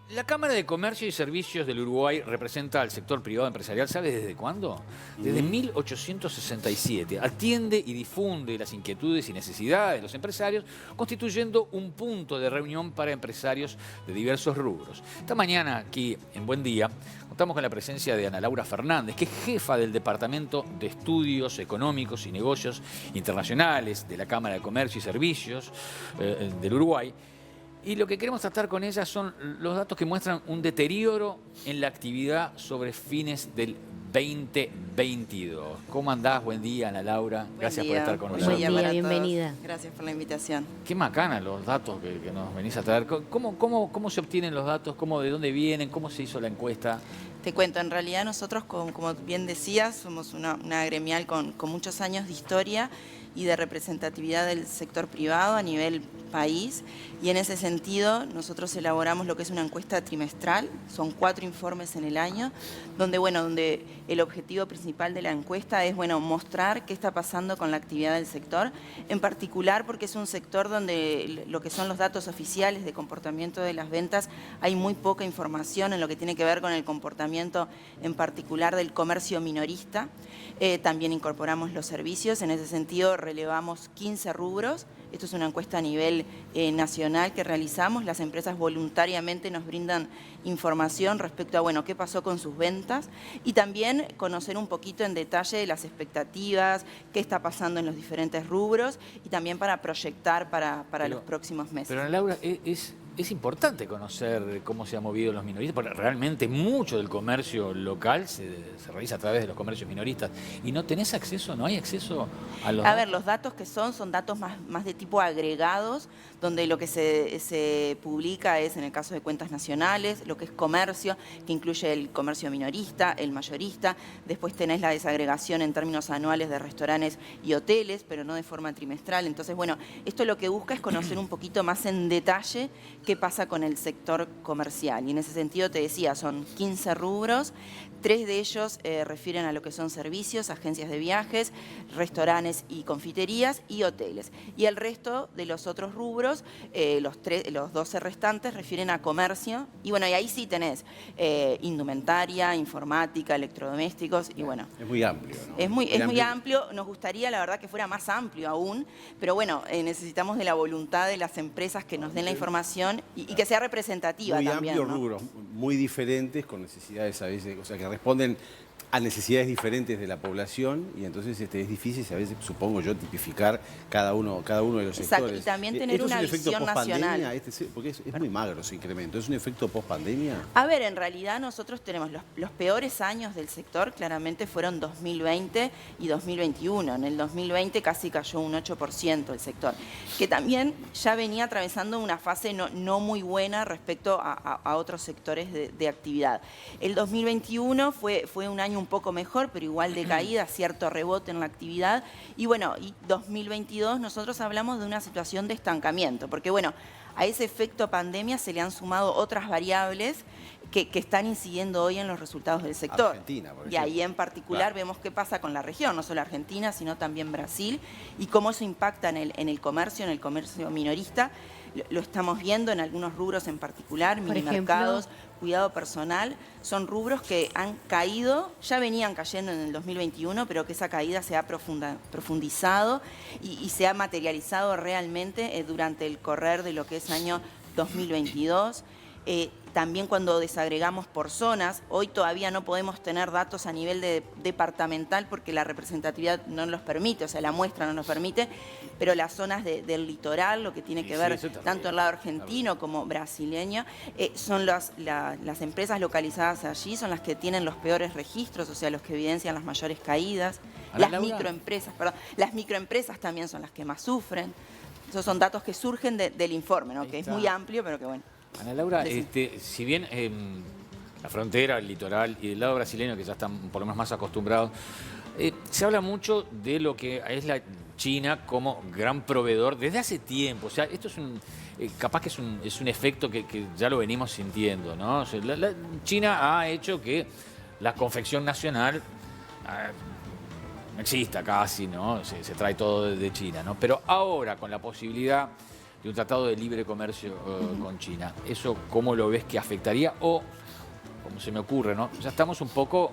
La Cámara de Comercio y Servicios del Uruguay representa al sector privado empresarial, ¿sabe desde cuándo? Desde 1867. Atiende y difunde las inquietudes y necesidades de los empresarios, constituyendo un punto de reunión para empresarios de diversos rubros. Esta mañana, aquí en Buen Día, contamos con la presencia de Ana Laura Fernández, que es jefa del Departamento de Estudios Económicos y Negocios Internacionales de la Cámara de Comercio y Servicios del Uruguay. Y lo que queremos tratar con ella son los datos que muestran un deterioro en la actividad sobre fines del 2022. ¿Cómo andás? Buen día, Ana Laura. Gracias por estar con nosotros. Buen día, bienvenida. Gracias por la invitación. Qué macana los datos que nos venís a traer. ¿Cómo se obtienen los datos? ¿De dónde vienen? ¿Cómo se hizo la encuesta? Te cuento, en realidad nosotros, como bien decías, somos una gremial con muchos años de historia y de representatividad del sector privado a nivel país, y en ese sentido nosotros elaboramos lo que es una encuesta trimestral, son 4 informes en el año, donde el objetivo principal de la encuesta es mostrar qué está pasando con la actividad del sector, en particular porque es un sector donde lo que son los datos oficiales de comportamiento de las ventas, hay muy poca información en lo que tiene que ver con el comportamiento en particular del comercio minorista. También incorporamos los servicios, en ese sentido relevamos 15 rubros. Esto es una encuesta a nivel nacional que realizamos. Las empresas voluntariamente nos brindan información respecto a qué pasó con sus ventas y también conocer un poquito en detalle las expectativas, qué está pasando en los diferentes rubros y también para proyectar para los próximos meses. Pero, Ana Laura, es importante conocer cómo se han movido los minoristas, porque realmente mucho del comercio local se realiza a través de los comercios minoristas. ¿Y no tenés acceso, no hay acceso a los datos? A ver, los datos que son datos más de tipo agregados, donde lo que se publica es, en el caso de cuentas nacionales, lo que es comercio, que incluye el comercio minorista, el mayorista. Después tenés la desagregación en términos anuales de restaurantes y hoteles, pero no de forma trimestral. Entonces, esto lo que busca es conocer un poquito más en detalle qué pasa con el sector comercial. Y en ese sentido te decía, son 15 rubros, 3 de ellos refieren a lo que son servicios, agencias de viajes, restaurantes y confiterías y hoteles. Y el resto de los otros rubros, los 12 restantes, refieren a comercio. Y y ahí sí tenés indumentaria, informática, electrodomésticos y Es muy amplio, ¿no? Es muy amplio. Nos gustaría, la verdad, que fuera más amplio aún, pero necesitamos de la voluntad de las empresas que nos den la información y que sea representativa muy también. Muy amplios rubros, muy diferentes, con necesidades a veces, que responden a necesidades diferentes de la población y entonces es difícil a veces, supongo yo, tipificar cada uno de los Exacto, sectores. y también tener una visión nacional. Porque es muy magro ese incremento. ¿Es un efecto post-pandemia? A ver, en realidad nosotros tenemos los peores años del sector, claramente fueron 2020 y 2021. En el 2020 casi cayó un 8% el sector, que también ya venía atravesando una fase no muy buena respecto a otros sectores de actividad. El 2021 fue un año un poco mejor, pero igual de caída, cierto rebote en la actividad. Y 2022 nosotros hablamos de una situación de estancamiento, porque a ese efecto pandemia se le han sumado otras variables que están incidiendo hoy en los resultados del sector. Argentina, por ejemplo. Y ahí en particular vemos qué pasa con la región, no solo Argentina, sino también Brasil, y cómo eso impacta en el comercio minorista. Lo estamos viendo en algunos rubros en particular, minimercados, cuidado personal, son rubros que han caído, ya venían cayendo en el 2021, pero que esa caída se ha profundizado y se ha materializado realmente durante el correr de lo que es año 2022. También cuando desagregamos por zonas, hoy todavía no podemos tener datos a nivel departamental porque la representatividad no los permite, o sea, la muestra no nos permite, pero las zonas del litoral, lo que tiene que ver tanto el lado argentino como brasileño, son las empresas localizadas allí, son las que tienen los peores registros, o sea, los que evidencian las mayores caídas. Las microempresas también son las que más sufren. Esos son datos que surgen del informe, ¿no? Que es muy amplio, pero que Ana Laura, si bien la frontera, el litoral y el lado brasileño, que ya están por lo menos más acostumbrados, se habla mucho de lo que es la China como gran proveedor desde hace tiempo. O sea, esto es capaz que es un efecto que ya lo venimos sintiendo, ¿no? O sea, China ha hecho que la confección nacional no exista casi, ¿no? Se trae todo de China, ¿no? Pero ahora, con la posibilidad de un tratado de libre comercio con China. ¿Eso cómo lo ves que afectaría? O, como se me ocurre, ¿no? Ya estamos un poco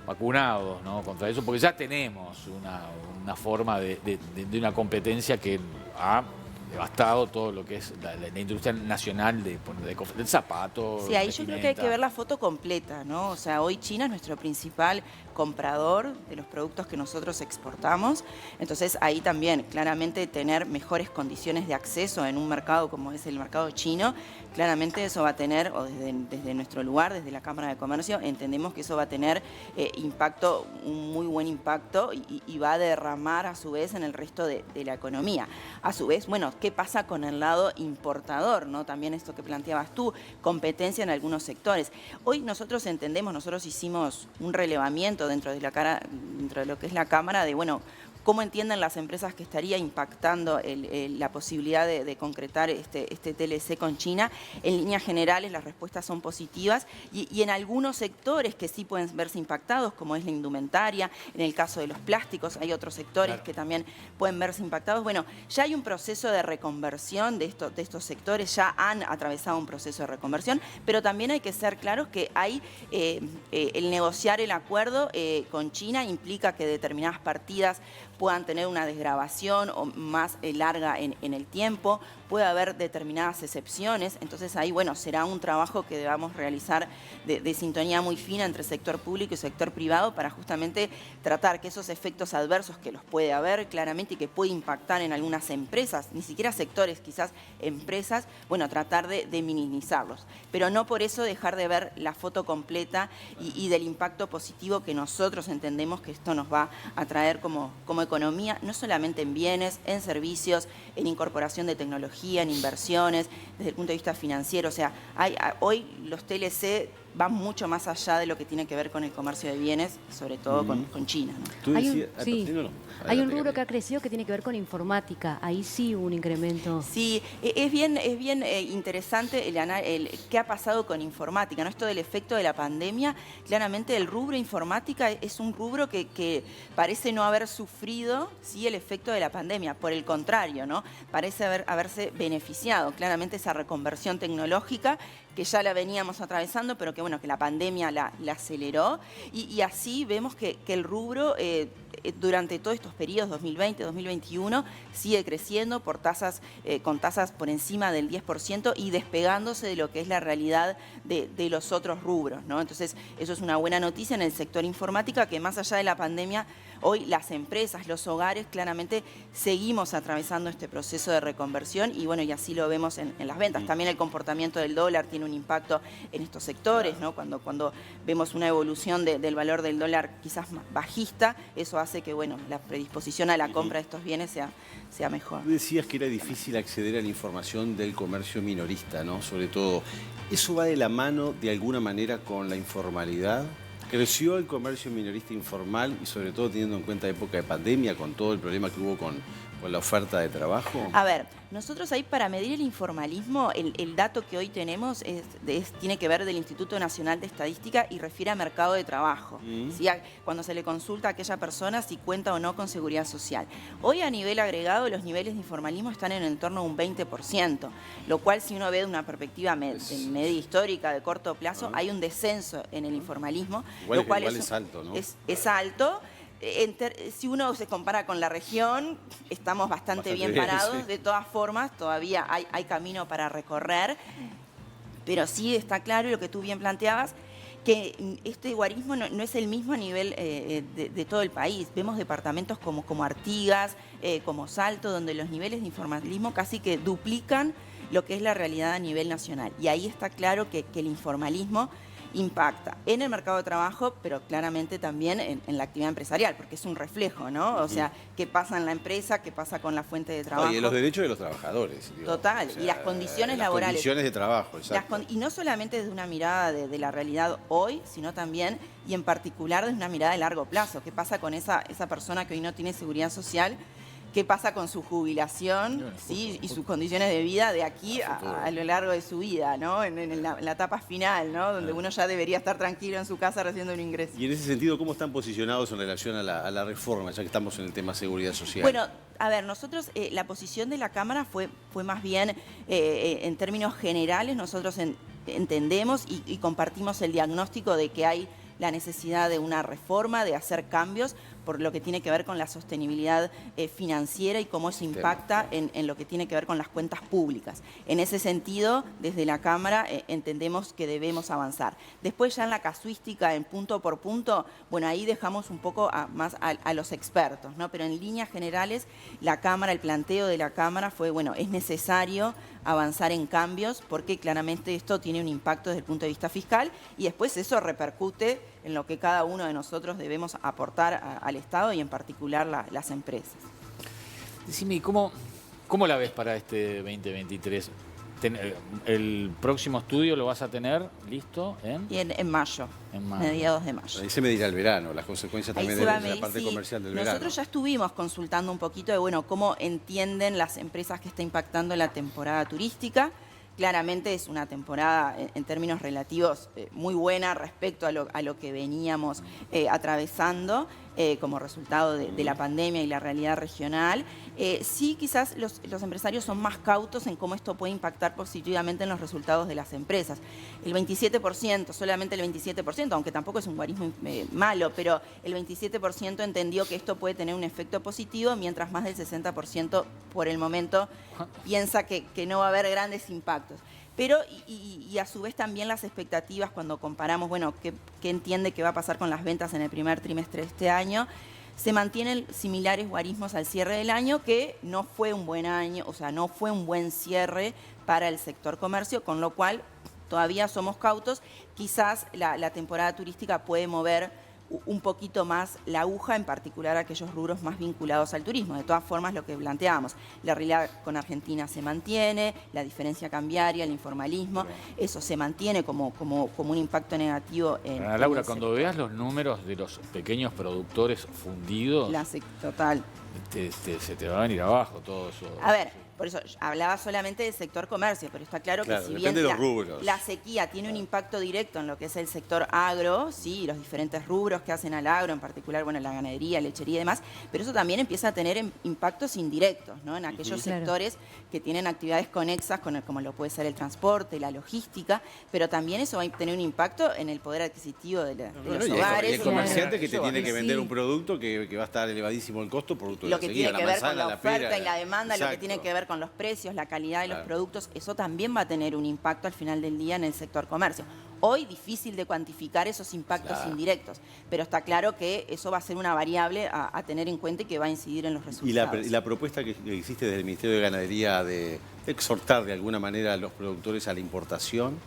vacunados, ¿no?, contra eso, porque ya tenemos una forma de una competencia que ha devastado todo lo que es la industria nacional del zapato. Sí, ahí yo creo que hay que ver la foto completa, ¿no? O sea, hoy China es nuestro principal comprador de los productos que nosotros exportamos. Entonces, ahí también, claramente, tener mejores condiciones de acceso en un mercado como es el mercado chino, claramente eso va a tener, o desde nuestro lugar, desde la Cámara de Comercio, entendemos que eso va a tener impacto, un muy buen impacto, y va a derramar a su vez en el resto de la economía. A su vez, bueno, ¿qué pasa con el lado importador, ¿no? También esto que planteabas tú, competencia en algunos sectores. Hoy nosotros entendemos, nosotros hicimos un relevamiento dentro de lo que es la Cámara de, bueno, ¿cómo entienden las empresas que estaría impactando la posibilidad de concretar este TLC con China? En líneas generales las respuestas son positivas y en algunos sectores que sí pueden verse impactados, como es la indumentaria, en el caso de los plásticos hay otros sectores claro, que también pueden verse impactados. Bueno, ya hay un proceso de reconversión de estos sectores, ya han atravesado un proceso de reconversión, pero también hay que ser claros que hay el negociar el acuerdo con China implica que determinadas partidas puedan tener una desgravación o más larga en el tiempo, puede haber determinadas excepciones, entonces ahí, bueno, será un trabajo que debamos realizar de sintonía muy fina entre sector público y sector privado para justamente tratar que esos efectos adversos que los puede haber claramente y que puede impactar en algunas empresas, ni siquiera sectores, quizás empresas, bueno, tratar de minimizarlos, pero no por eso dejar de ver la foto completa y del impacto positivo que nosotros entendemos que esto nos va a traer como economía, no solamente en bienes, en servicios, en incorporación de tecnología, en inversiones, desde el punto de vista financiero. O sea, hoy los TLC van mucho más allá de lo que tiene que ver con el comercio de bienes, sobre todo con China, ¿no? Tú Hay decías, hay un rubro que ha crecido que tiene que ver con informática. Ahí sí hubo un incremento. Sí, es bien interesante el qué ha pasado con informática, ¿no? Esto del efecto de la pandemia. Claramente el rubro informática es un rubro que parece no haber sufrido, sí, el efecto de la pandemia. Por el contrario, ¿no? Parece haberse beneficiado. Claramente esa reconversión tecnológica que ya la veníamos atravesando, pero que bueno, que la pandemia la aceleró, y así vemos que el rubro durante todos estos periodos 2020, 2021 sigue creciendo por con tasas por encima del 10% y despegándose de lo que es la realidad de los otros rubros, ¿no? Entonces eso es una buena noticia en el sector informática, que más allá de la pandemia, hoy las empresas, los hogares, claramente seguimos atravesando este proceso de reconversión y bueno, y así lo vemos en las ventas. También el comportamiento del dólar tiene un impacto en estos sectores, ¿no? Cuando vemos una evolución del valor del dólar quizás más bajista, eso hace que, bueno, la predisposición a la compra de estos bienes sea mejor. Tú decías que era difícil acceder a la información del comercio minorista, ¿no? Sobre todo, ¿eso va de la mano de alguna manera con la informalidad? ¿Creció el comercio minorista informal y sobre todo teniendo en cuenta época de pandemia con todo el problema que hubo con la oferta de trabajo? A ver, nosotros ahí para medir el informalismo, el dato que hoy tenemos tiene que ver del Instituto Nacional de Estadística y refiere a mercado de trabajo. ¿Sí? Cuando se le consulta a aquella persona si cuenta o no con seguridad social. Hoy a nivel agregado los niveles de informalismo están en torno a un 20%, lo cual si uno ve de una perspectiva media histórica de corto plazo, hay un descenso en el informalismo, Igual, lo cual es alto, ¿no? Es alto. Si uno se compara con la región, estamos bastante bien parados. Sí. De todas formas, todavía hay camino para recorrer, pero sí está claro, y lo que tú bien planteabas, que este guarismo no es el mismo a nivel de todo el país. Vemos departamentos como Artigas, como Salto, donde los niveles de informalismo casi que duplican lo que es la realidad a nivel nacional. Y ahí está claro que el informalismo impacta en el mercado de trabajo, pero claramente también en la actividad empresarial, porque es un reflejo, ¿no? O sea, qué pasa en la empresa, qué pasa con la fuente de trabajo. Y en los derechos de los trabajadores. Digo. Total, o sea, y las condiciones laborales. Las condiciones de trabajo, exacto. Y no solamente desde una mirada de la realidad hoy, sino también, y en particular, desde una mirada de largo plazo. ¿Qué pasa con esa persona que hoy no tiene seguridad social? qué pasa con su jubilación, Bueno, ¿sí? Y sus condiciones de vida de aquí a lo largo de su vida, ¿no? En la etapa final, ¿no? Donde uno ya debería estar tranquilo en su casa recibiendo un ingreso. Y en ese sentido, ¿cómo están posicionados en relación a la reforma, ya que estamos en el tema seguridad social? Bueno, a ver, nosotros, la posición de la Cámara fue más bien, en términos generales, nosotros entendemos y compartimos el diagnóstico de que hay la necesidad de una reforma, de hacer cambios por lo que tiene que ver con la sostenibilidad financiera y cómo eso impacta en lo que tiene que ver con las cuentas públicas. En ese sentido, desde la Cámara entendemos que debemos avanzar. Después ya en la casuística, en punto por punto, bueno, ahí dejamos un poco más a los expertos, ¿no? Pero en líneas generales, la Cámara, el planteo de la Cámara fue, bueno, es necesario avanzar en cambios porque claramente esto tiene un impacto desde el punto de vista fiscal y después eso repercute en lo que cada uno de nosotros debemos aportar al Estado y en particular las empresas. Decime, ¿cómo la ves para este 2023? ¿El próximo estudio lo vas a tener listo En mayo, mediados de mayo. Ahí se medirá el verano, las consecuencias también de la parte comercial del verano. Nosotros ya estuvimos consultando un poquito de, bueno, cómo entienden las empresas que está impactando la temporada turística. Claramente es una temporada en términos relativos muy buena respecto a lo que veníamos atravesando como resultado de la pandemia y la realidad regional. Sí, quizás los empresarios son más cautos en cómo esto puede impactar positivamente en los resultados de las empresas. El 27%, solamente el 27%, aunque tampoco es un guarismo malo, pero el 27% entendió que esto puede tener un efecto positivo, mientras más del 60% por el momento piensa que no va a haber grandes impactos. Pero, y a su vez también las expectativas cuando comparamos, bueno, qué entiende que va a pasar con las ventas en el primer trimestre de este año, se mantienen similares guarismos al cierre del año, que no fue un buen año, o sea, no fue un buen cierre para el sector comercio, con lo cual todavía somos cautos. Quizás la temporada turística puede mover un poquito más la aguja, en particular aquellos rubros más vinculados al turismo. De todas formas, lo que planteábamos, la realidad con Argentina se mantiene, la diferencia cambiaria, el informalismo, eso se mantiene como un impacto negativo. Ana Laura, cuando veas los números de los pequeños productores fundidos, total. Se te va a venir abajo todo eso. A ver, por eso hablaba solamente del sector comercio, pero está claro que si bien la sequía tiene un impacto directo en lo que es el sector agro, sí, los diferentes rubros que hacen al agro, en particular, bueno, la ganadería, lechería y demás, pero eso también empieza a tener impactos indirectos, ¿no? En aquellos sectores que tienen actividades conexas como lo puede ser el transporte, la logística, pero también eso va a tener un impacto en el poder adquisitivo de los hogares. El comerciante que te tiene que vender un producto que va a estar elevadísimo el costo producto de la sequía, lo que tiene que ver con la oferta y la demanda, lo que tiene que ver con los precios, la calidad de los productos, eso también va a tener un impacto al final del día en el sector comercio. Hoy difícil de cuantificar esos impactos indirectos, pero está claro que eso va a ser una variable a tener en cuenta y que va a incidir en los resultados. Y la propuesta que existe desde el Ministerio de Ganadería de exhortar de alguna manera a los productores a la importación.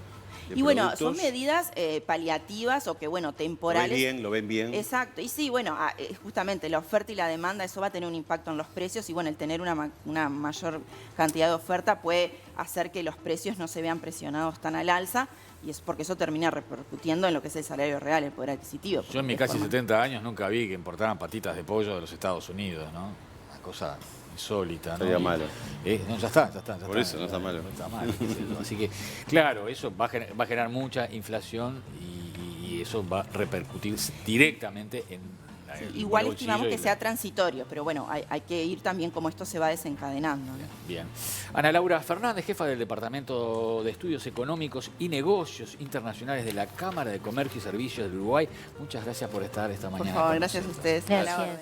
Y bueno, son medidas paliativas o que, bueno, temporales. Lo ven bien. Exacto. Y sí, bueno, justamente la oferta y la demanda, eso va a tener un impacto en los precios y, bueno, el tener una mayor cantidad de oferta puede hacer que los precios no se vean presionados tan al alza y es porque eso termina repercutiendo en lo que es el salario real, el poder adquisitivo. Yo en mis casi 70 años nunca vi que importaran patitas de pollo de los Estados Unidos, ¿no? Una cosa insólita, ¿no? Sería malo. No, ya está. Por eso no está malo. No está malo. Así que, claro, eso va a generar mucha inflación y eso va a repercutir directamente en igual estimamos que sea transitorio, pero bueno, hay que ir también como esto se va desencadenando, ¿no? Bien. Ana Laura Fernández, jefa del Departamento de Estudios Económicos y Negocios Internacionales de la Cámara de Comercio y Servicios del Uruguay. Muchas gracias por estar esta mañana. Por favor, gracias a ustedes. Gracias.